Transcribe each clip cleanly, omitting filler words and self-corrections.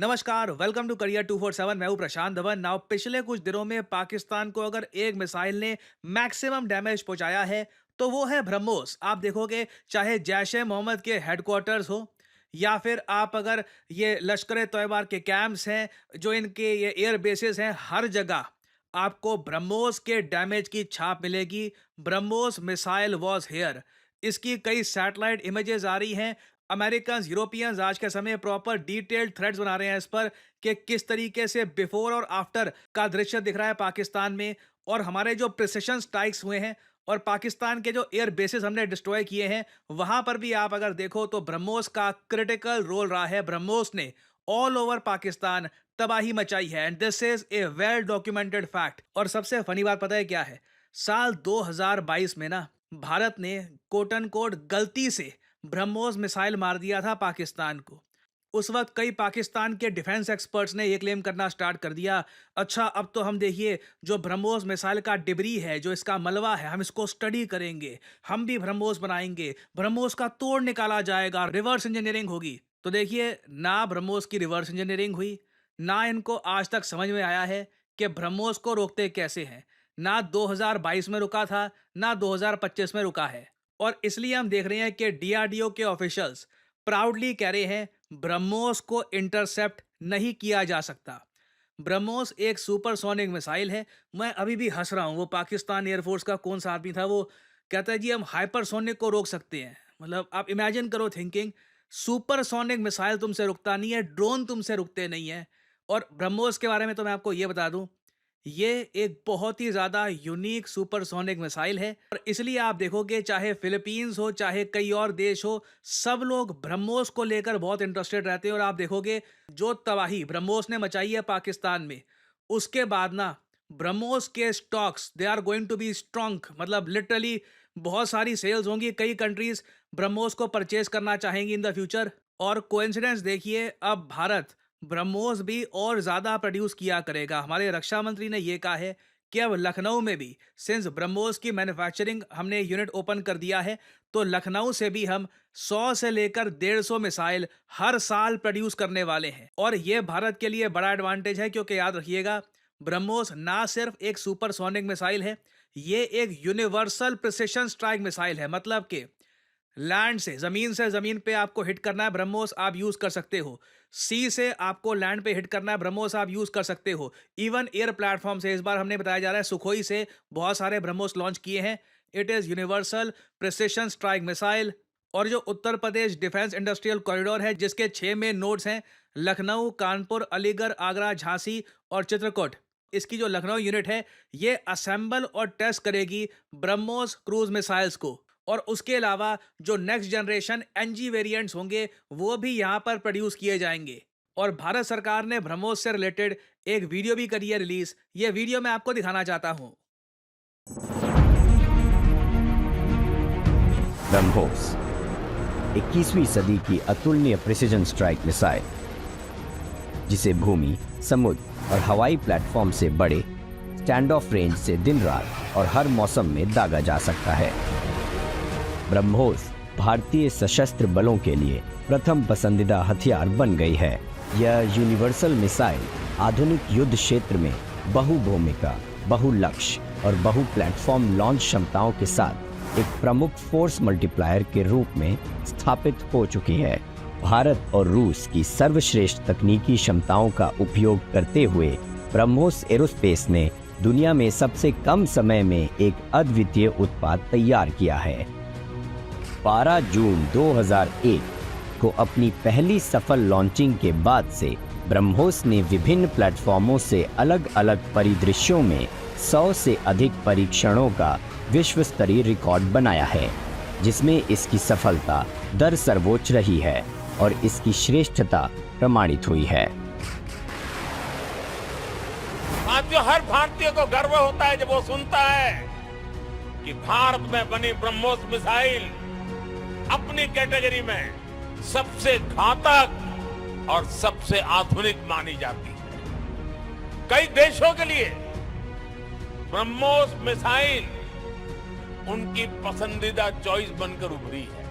नमस्कार, welcome to career 247। मैं हूं प्रशांत धवन। नाउ पिछले कुछ दिनों में पाकिस्तान को अगर एक मिसाइल ने मैक्सिमम डैमेज पहुंचाया है तो वो है ब्रह्मोस। आप देखोगे चाहे जैश ए मोहम्मद के हेडक्वार्टर्स हो या फिर आप अगर ये लश्कर ए तैयबा के कैंप्स हैं, जो इनके ये एयर बेसिस हैं, हर जगह आपको ब्रह्मोस के डैमेज की छाप मिलेगी। BrahMos missile was here. इसकी कई सैटेलाइट इमेजेस आ रही हैं। अमेरिकन यूरोपियंस आज के समय प्रॉपर डिटेल्ड थ्रेड्स बना रहे हैं इस पर कि किस तरीके से बिफोर और आफ्टर का दृश्य दिख रहा है पाकिस्तान में, और हमारे जो प्रिसिशन स्ट्राइक्स हुए हैं और पाकिस्तान के जो एयर बेसिस हमने डिस्ट्रॉय किए हैं, वहां पर भी आप अगर देखो तो ब्रह्मोस का क्रिटिकल रोल रहा है। ब्रह्मोस ने ऑल ओवर पाकिस्तान तबाही मचाई है and this is a well documented fact. और सबसे फनी बात पता है क्या है? साल 2022 में ना भारत ने कोट एंड कोट गलती से ब्रह्मोस मिसाइल मार दिया था पाकिस्तान को। उस वक्त कई पाकिस्तान के डिफेंस एक्सपर्ट्स ने ये क्लेम करना स्टार्ट कर दिया, अच्छा अब तो हम देखिए जो ब्रह्मोस मिसाइल का डिब्री है, जो इसका मलबा है, हम इसको स्टडी करेंगे, हम भी ब्रह्मोस बनाएंगे, ब्रह्मोस का तोड़ निकाला जाएगा, रिवर्स इंजीनियरिंग होगी। तो देखिए, ना ब्रह्मोस की रिवर्स इंजीनियरिंग हुई, ना इनको आज तक समझ में आया है कि ब्रह्मोस को रोकते कैसे हैं। ना 2022 में रुका था, ना 2025 में रुका है। और इसलिए हम देख रहे हैं कि डीआरडीओ के ऑफिशियल्स प्राउडली कह रहे हैं ब्रह्मोस को इंटरसेप्ट नहीं किया जा सकता। ब्रह्मोस एक सुपरसोनिक मिसाइल है। मैं अभी भी हंस रहा हूं, वो पाकिस्तान एयरफोर्स का कौन सा आदमी था, वो कहता है जी हम हाइपरसोनिक को रोक सकते हैं। मतलब आप इमेजिन करो थिंकिंग, सुपरसोनिक मिसाइल तुमसे रुकता नहीं है, ड्रोन तुमसे रुकते नहीं है। और ब्रह्मोस के बारे में तो मैं आपको ये बता दूं, ये एक बहुत ही ज़्यादा यूनिक सुपरसोनिक मिसाइल है। और इसलिए आप देखोगे चाहे फिलीपींस हो चाहे कई और देश हो, सब लोग ब्रह्मोस को लेकर बहुत इंटरेस्टेड रहते हैं। और आप देखोगे जो तबाही ब्रह्मोस ने मचाई है पाकिस्तान में, उसके बाद ना ब्रह्मोस के stocks they are going to be strong. मतलब लिटरली बहुत सारी सेल्स होंगी, कई कंट्रीज ब्रह्मोस को परचेज करना चाहेंगी इन द फ्यूचर। और कोइंसिडेंस देखिए, अब भारत ब्रह्मोस भी और ज्यादा प्रोड्यूस किया करेगा। हमारे रक्षा मंत्री ने यह कहा है कि अब लखनऊ में भी सिंस ब्रह्मोस की मैन्युफैक्चरिंग हमने यूनिट ओपन कर दिया है, तो लखनऊ से भी हम 100 से लेकर 150 मिसाइल हर साल प्रोड्यूस करने वाले हैं। और यह भारत के लिए बड़ा एडवांटेज है, क्योंकि याद रखिएगा ब्रह्मोस ना सिर्फ एक सुपरसोनिक मिसाइल है, ये एक यूनिवर्सल प्रिसिशन स्ट्राइक मिसाइल है। मतलब कि लैंड से जमीन पे आपको हिट करना है, ब्रह्मोस आप यूज कर सकते हो। सी से आपको लैंड पे हिट करना है, ब्रह्मोस आप यूज कर सकते हो। इवन एयर प्लेटफॉर्म से इस बार हमने बताया जा रहा है सुखोई से बहुत सारे ब्रह्मोस लॉन्च किए हैं। It is universal precision strike missile. और जो Uttar Pradesh defence industrial corridor है, जिसके 6 मेन नोड्स हैं, लखनऊ, कानपुर, अलीगढ़, आगरा, झांसी और चित्रकूट, इसकी जो लखनऊ यूनिट है ये असेंबल और टेस्ट करेगी ब्रह्मोस क्रूज मिसाइल्स को। और उसके अलावा जो नेक्स्ट जनरेशन एनजी वेरिएंट्स होंगे वो भी यहां पर प्रोड्यूस किए जाएंगे। और भारत सरकार ने ब्रह्मोस से रिलेटेड एक वीडियो भी करी है रिलीज। ये वीडियो मैं आपको दिखाना चाहता हूं। ब्रह्मोस 21वीं सदी की अतुलनीय प्रिसिजन स्ट्राइक मिसाइल, जिसे भूमि, समुद्र और हवाई प्लेटफॉर्म से बड़े स्टैंड ऑफ रेंज से दिन रात और हर मौसम में दागा जा सकता है। ब्रह्मोस भारतीय सशस्त्र बलों के लिए प्रथम पसंदीदा हथियार बन गई है। यह यूनिवर्सल मिसाइल आधुनिक युद्ध क्षेत्र में बहुभूमिका, बहुलक्ष्य और बहु प्लेटफॉर्म लॉन्च क्षमताओं के साथ एक प्रमुख फोर्स मल्टीप्लायर के रूप में स्थापित हो चुकी है। भारत और रूस की सर्वश्रेष्ठ तकनीकी क्षमताओं का उपयोग करते हुए ब्रह्मोस एरोस्पेस ने दुनिया में सबसे कम समय में एक अद्वितीय उत्पाद तैयार किया है। 12 जून 2001 को अपनी पहली सफल लॉन्चिंग के बाद से ब्रह्मोस ने विभिन्न प्लेटफॉर्मों से अलग अलग परिदृश्यों में 100 से अधिक परीक्षणों का विश्व स्तरीय रिकॉर्ड बनाया है, जिसमें इसकी सफलता दर सर्वोच्च रही है और इसकी श्रेष्ठता प्रमाणित हुई है। साथियों, हर भारतीय को गर्व होता है जब वो सुनता है कि भारत में बनी ब्रह्मोस मिसाइल अपनी कैटेगरी में सबसे घातक और सबसे आधुनिक मानी जाती है। कई देशों के लिए ब्रह्मोस मिसाइल उनकी पसंदीदा चॉइस बनकर उभरी है।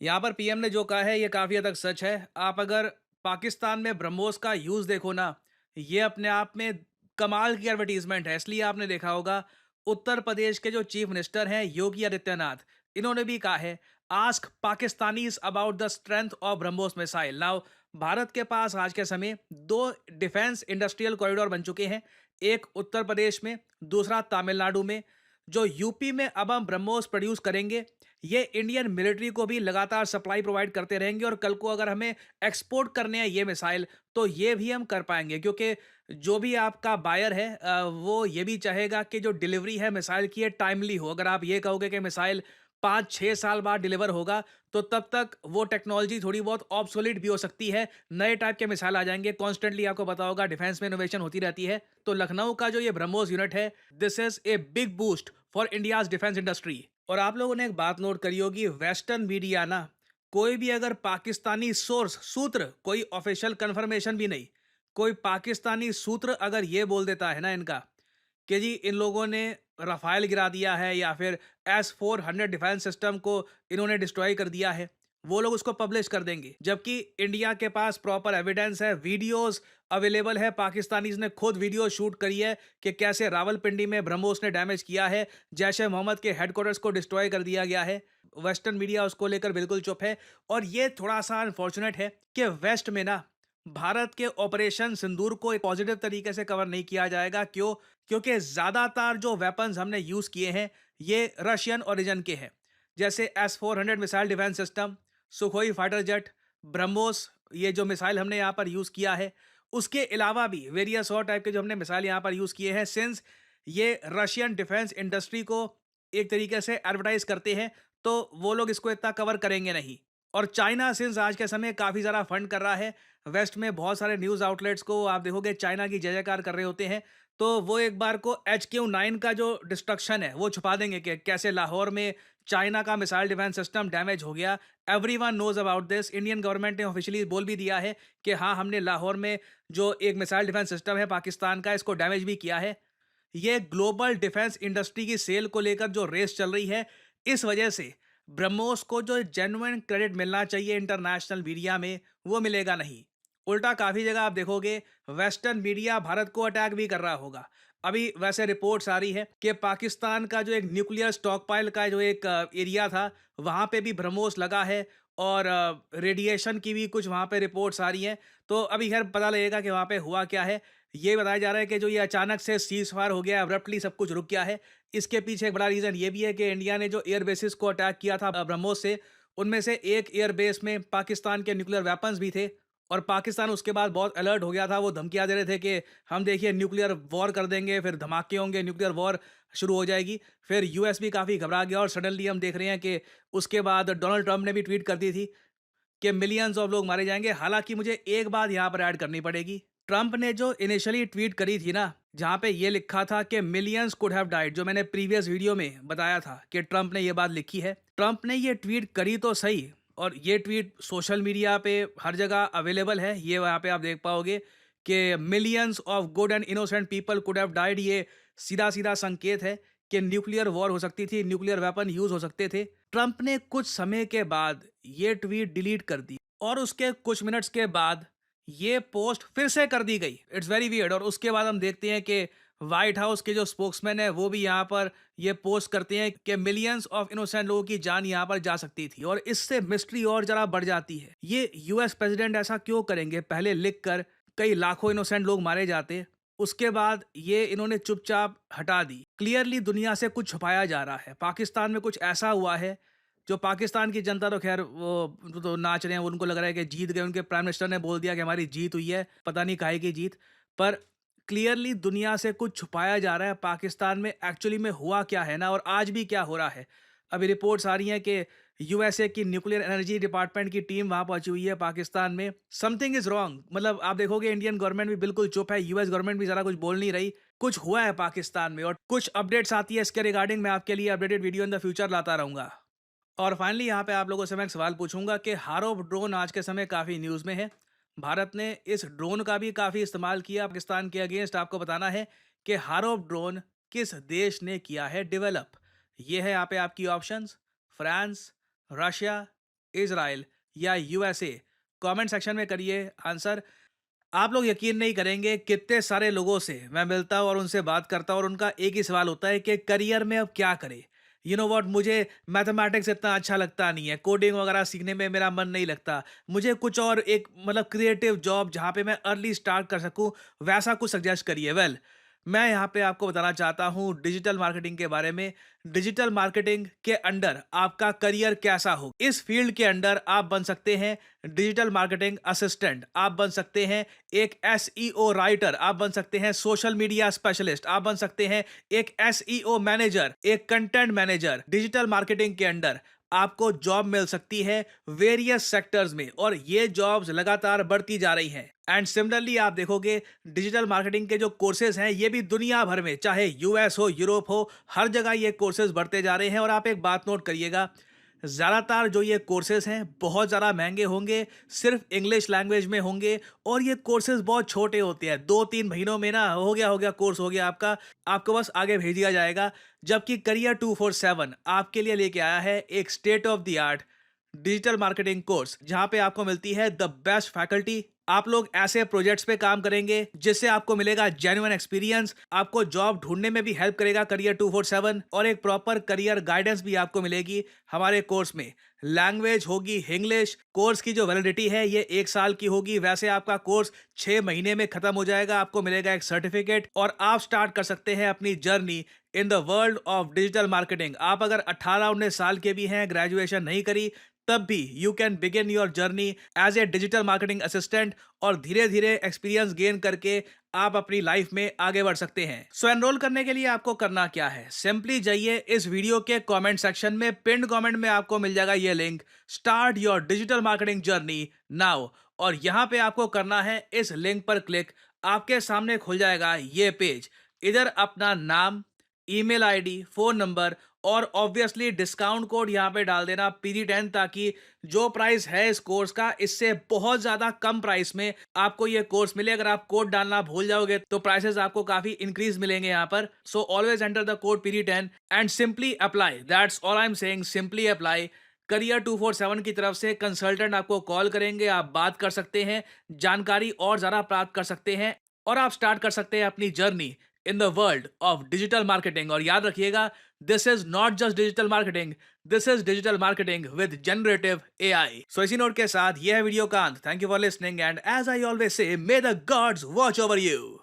यहाँ पर पीएम ने जो कहा है ये काफी हद तक सच है। आप अगर पाकिस्तान में ब्रह्मोस का यूज़ देखो ना, ये अपने आप में कमाल की एडवर्टाइज़मेंट है। इसलिए आपने देखा होगा उत्तर प्रदेश के जो चीफ मिनिस्टर हैं योगी आदित्यनाथ, इन्होंने भी कहा है ask Pakistanis about the strength of BrahMos missile. Now Bharat के पास आज के समय 2 डिफेंस इंडस्ट्रियल कॉरिडोर बन चुके हैं। एक उत्तर प्रदेश में, दूसरा तमिलनाडु में। जो यूपी में अब हम ब्रह्मोस प्रोड्यूस करेंगे, ये इंडियन मिलिट्री को भी लगातार सप्लाई प्रोवाइड करते रहेंगे और कल को अगर हमें एक्सपोर्ट करने हैं ये मिसाइल, तो ये भी हम कर पाएँगे क्योंकि जो भी आपका बायर है वो ये भी चाहेगा कि जो डिलीवरी है मिसाइल की, ये टाइमली हो। अगर आप ये कहोगे कि मिसाइल 5-6 साल बाद डिलीवर होगा, तो तब तक वो टेक्नोलॉजी थोड़ी बहुत ऑब्सोलीट भी हो सकती है। नए टाइप के मिसाइल आ जाएँगे, कॉन्स्टेंटली आपको पता होगा डिफेंस में इनोवेशन होती रहती है। तो लखनऊ का जो ये ब्रह्मोस यूनिट है, this is a big boost for India's defence industry. और आप लोगों ने एक बात नोट करी होगी, वेस्टर्न मीडिया ना, कोई भी अगर पाकिस्तानी सोर्स, सूत्र, कोई ऑफिशियल कंफर्मेशन भी नहीं, कोई पाकिस्तानी सूत्र अगर ये बोल देता है ना इनका कि जी इन लोगों ने रफ़ाइल गिरा दिया है या फिर S-400 डिफेंस सिस्टम को इन्होंने डिस्ट्रॉय कर दिया है, वो लोग उसको पब्लिश कर देंगे। जबकि इंडिया के पास प्रॉपर एविडेंस है, वीडियोज़ अवेलेबल है, पाकिस्तानीज़ ने खुद वीडियो शूट करी है कि कैसे रावलपिंडी में ब्रह्मोस ने डैमेज किया है, जैश-ए-मोहम्मद के हेडक्वार्टर्स को डिस्ट्रॉय कर दिया गया है। वेस्टर्न मीडिया उसको लेकर बिल्कुल चुप है और ये थोड़ा-सा अनफॉर्चुनेट है कि वेस्ट में ना भारत के ऑपरेशन सिंदूर को एक पॉजिटिव तरीके से कवर नहीं किया जाएगा। क्यों? क्योंकि ज़्यादातर जो वेपन्स हमने यूज़ किए हैं, ये रशियन ओरिजिन के हैं। जैसे S-400 missile defence system, Sukhoi fighter jet, BrahMos, ये जो मिसाइल हमने यहाँ पर यूज़ किया है। उसके अलावा भी वेरियस और टाइप के जो हमने मिसाइल यहाँ पर यूज़ किए हैं, सिंस ये रशियन डिफेंस इंडस्ट्री को एक तरीके से एडवर्टाइज़ करते हैं, तो वो लोग इसको इतना कवर करेंगे नहीं। और चाइना सिंस आज के समय काफ़ी ज़्यादा फंड कर रहा है, वेस्ट में बहुत सारे न्यूज़ आउटलेट्स को आप देखोगे चाइना की जय-जयकार कर रहे होते हैं, तो वो एक बार को HQ-9 का जो डिस्ट्रक्शन है, वो छुपा देंगे कि कैसे लाहौर में चाइना का मिसाइल डिफेंस सिस्टम डैमेज हो गया। Everyone knows about this. Indian government ने ऑफिशियली बोल भी दिया है कि हाँ, हमने लाहौर में जो एक मिसाइल डिफेंस सिस्टम है पाकिस्तान का, इसको डैमेज भी किया है। ये ग्लोबल डिफेंस इंडस्ट्री की सेल को लेकर जो रेस चल रही है, इस वजह से ब्रह्मोस को जो जेन्युइन क्रेडिट मिलना चाहिए इंटरनेशनल मीडिया में, वो मिलेगा नहीं। उल्टा काफ़ी जगह आप देखोगे वेस्टर्न मीडिया भारत को अटैक भी कर रहा होगा। अभी वैसे रिपोर्ट्स आ रही है कि पाकिस्तान का जो एक न्यूक्लियर स्टॉकपाइल का जो एक एरिया था, वहाँ पे भी ब्रह्मोस लगा है और रेडिएशन की भी कुछ वहाँ पे रिपोर्ट्स आ रही हैं। तो अभी खैर पता लगेगा कि वहाँ पे हुआ क्या है। ये बताया जा रहा है कि जो ये अचानक से सीज़ फायर हो गया, अब्रप्टली सब कुछ रुक गया है। इसके पीछे एक बड़ा रीज़न ये भी है कि इंडिया ने जो एयर बेसिस को अटैक किया था ब्रह्मोस से, उनमें से एक एयर बेस में पाकिस्तान के न्यूक्लियर वेपन्स भी थे और पाकिस्तान उसके बाद बहुत अलर्ट हो गया था। वो धमकियाँ दे रहे थे कि हम देखिए न्यूक्लियर वॉर कर देंगे, फिर धमाके होंगे, न्यूक्लियर वॉर शुरू हो जाएगी। फिर यूएस भी काफ़ी घबरा गया और सडनली हम देख रहे हैं कि उसके बाद डोनाल्ड ट्रंप ने भी ट्वीट कर दी थी कि मिलियंस ऑफ लोग मारे जाएँगे। हालाँकि मुझे एक बात यहाँ पर ऐड करनी पड़ेगी। ट्रंप ने जो इनिशियली ट्वीट करी थी ना, जहाँ पे ये लिखा था कि मिलियंस कुड हैव डाइड, जो मैंने प्रीवियस वीडियो में बताया था कि ट्रंप ने ये बात लिखी है। ट्रंप ने ये ट्वीट करी तो सही, और ये ट्वीट सोशल मीडिया पे हर जगह अवेलेबल है। ये वहाँ पे आप देख पाओगे कि millions of good and innocent people could have died. ये सीधा-सीधा संकेत है कि न्यूक्लियर वॉर हो सकती थी, न्यूक्लियर वेपन यूज़ हो सकते थे। ट्रंप ने कुछ समय के बाद ये ट्वीट डिलीट कर दी और उसके कुछ मिनट्स के बाद ये पोस्ट फिर से कर दी गई। It's very weird. और उसके बाद हम देखते हैं कि व्हाइट हाउस के जो स्पोक्समैन है वो भी यहाँ पर ये पोस्ट करते हैं कि मिलियंस ऑफ इनोसेंट लोगों की जान यहाँ पर जा सकती थी। और इससे मिस्ट्री और जरा बढ़ जाती है। ये यूएस प्रेसिडेंट ऐसा क्यों करेंगे? पहले लिख कर कई लाखों इनोसेंट लोग मारे जाते, उसके बाद ये इन्होंने चुपचाप हटा दी। क्लियरली दुनिया से कुछ छुपाया जा रहा है। पाकिस्तान में कुछ ऐसा हुआ है जो पाकिस्तान की जनता तो खैर वो तो नाच रहे हैं, उनको लग रहा है कि जीत गए। उनके प्राइम मिनिस्टर ने बोल दिया कि हमारी जीत हुई है, पता नहीं काहे की जीत। पर क्लियरली दुनिया से कुछ छुपाया जा रहा है। पाकिस्तान में एक्चुअली में हुआ क्या है ना, और आज भी क्या हो रहा है। अभी रिपोर्ट्स आ रही हैं कि यूएसए की न्यूक्लियर एनर्जी डिपार्टमेंट की टीम वहाँ पहुंची हुई है पाकिस्तान में। Something is wrong. मतलब आप देखोगे इंडियन गवर्नमेंट भी बिल्कुल चुप है, यूएस गवर्नमेंट भी ज़रा कुछ बोल नहीं रही। कुछ हुआ है पाकिस्तान में और कुछ अपडेट्स आती है इसके रिगार्डिंग। मैं आपके लिए updated video in the future लाता रहूँगा। और फाइनली यहाँ पे आप लोगों से मैं एक सवाल पूछूंगा कि हारोव ड्रोन आज के समय काफ़ी न्यूज़ में है। भारत ने इस ड्रोन का भी काफ़ी इस्तेमाल किया पाकिस्तान के अगेंस्ट। आपको बताना है कि हारोव ड्रोन किस देश ने किया है डेवलप। ये है यहाँ पे आपकी ऑप्शंस: फ्रांस, रशिया, इजराइल या यूएसए। कमेंट सेक्शन में करिए आंसर। आप लोग यकीन नहीं करेंगे कितने सारे लोगों से मैं मिलता हूँ और उनसे बात करता हूँ और उनका एक ही सवाल होता है कि करियर में अब क्या करें। यू नो व्हाट, मुझे मैथमेटिक्स इतना अच्छा लगता नहीं है, कोडिंग वगैरह सीखने में मेरा मन नहीं लगता, मुझे कुछ और एक मतलब क्रिएटिव जॉब जहाँ पे मैं अर्ली स्टार्ट कर सकूँ वैसा कुछ सजेस्ट करिए। वेल, मैं यहाँ पे आपको बताना चाहता हूँ डिजिटल मार्केटिंग के बारे में। डिजिटल मार्केटिंग के अंडर आपका करियर कैसा हो, इस फील्ड के अंडर आप बन सकते हैं डिजिटल मार्केटिंग असिस्टेंट, आप बन सकते हैं एक एसईओ राइटर, आप बन सकते हैं सोशल मीडिया स्पेशलिस्ट, आप बन सकते हैं एक एसईओ मैनेजर, एक कंटेंट मैनेजर। डिजिटल मार्केटिंग के अंडर आपको जॉब मिल सकती है वेरियस सेक्टर्स में और ये जॉब्स लगातार बढ़ती जा रही हैं। एंड सिमिलरली आप देखोगे डिजिटल मार्केटिंग के जो कोर्सेज हैं ये भी दुनिया भर में, चाहे यूएस हो, यूरोप हो, हर जगह ये कोर्सेज बढ़ते जा रहे हैं। और आप एक बात नोट करिएगा, ज़्यादातर जो ये कोर्सेज हैं बहुत ज़्यादा महंगे होंगे, सिर्फ इंग्लिश लैंग्वेज में होंगे और ये कोर्सेज बहुत छोटे होते हैं। 2-3 महीनों में ना हो गया कोर्स हो गया आपका, आपको बस आगे भेज दिया जाएगा। जबकि करियर 247 आपके लिए लेके आया है एक state of the art digital marketing course, जहां पे आपको मिलती है द बेस्ट फैकल्टी। आप लोग ऐसे प्रोजेक्ट्स पे काम करेंगे जिससे आपको मिलेगा जेन्युइन एक्सपीरियंस, आपको जॉब ढूंढने में भी हेल्प करेगा करियर 247 और एक प्रॉपर करियर गाइडेंस भी आपको मिलेगी हमारे कोर्स में। लैंग्वेज होगी इंग्लिश, कोर्स की जो वैलिडिटी है ये 1 साल की होगी। वैसे आपका कोर्स 6 महीने में खत्म हो जाएगा, आपको मिलेगा एक सर्टिफिकेट और आप स्टार्ट कर सकते हैं अपनी journey in the world of digital marketing. आप अगर 18-19 साल के भी हैं, ग्रेजुएशन नहीं करी, तब भी you can begin your journey as a digital marketing assistant और धीरे धीरे एक्सपीरियंस गेन करके आप अपनी लाइफ में आगे बढ़ सकते हैं। सो एनरोल करने के लिए आपको करना क्या है, सिंपली जाइए इस वीडियो के कमेंट सेक्शन में, पिन्ड कमेंट में आपको मिल जाएगा ये link, start your digital marketing journey now. और यहाँ पे आपको करना है इस लिंक पर क्लिक, आपके सामने खुल जाएगा ये पेज। इधर अपना नाम, ईमेल आईडी, फोन नंबर और ऑब्वियसली डिस्काउंट कोड यहाँ पे डाल देना PG10, ताकि जो प्राइस है इस कोर्स का इससे बहुत ज्यादा कम प्राइस में आपको ये कोर्स मिले। अगर आप कोड डालना भूल जाओगे तो प्राइसेस आपको काफी इंक्रीज मिलेंगे यहाँ पर। So always enter the code PG10 and simply apply, that's all I am saying, simply apply. Career 247 की तरफ से कंसल्टेंट आपको कॉल करेंगे, आप बात कर सकते हैं, जानकारी और ज्यादा प्राप्त कर सकते हैं और आप स्टार्ट कर सकते हैं अपनी journey in the world of digital marketing. और याद रखिएगा, this is not just digital marketing, this is digital marketing with generative AI। So इसी नोट के साथ यह है वीडियो का अंत। Thank you for listening and as I always say, may the gods watch over you.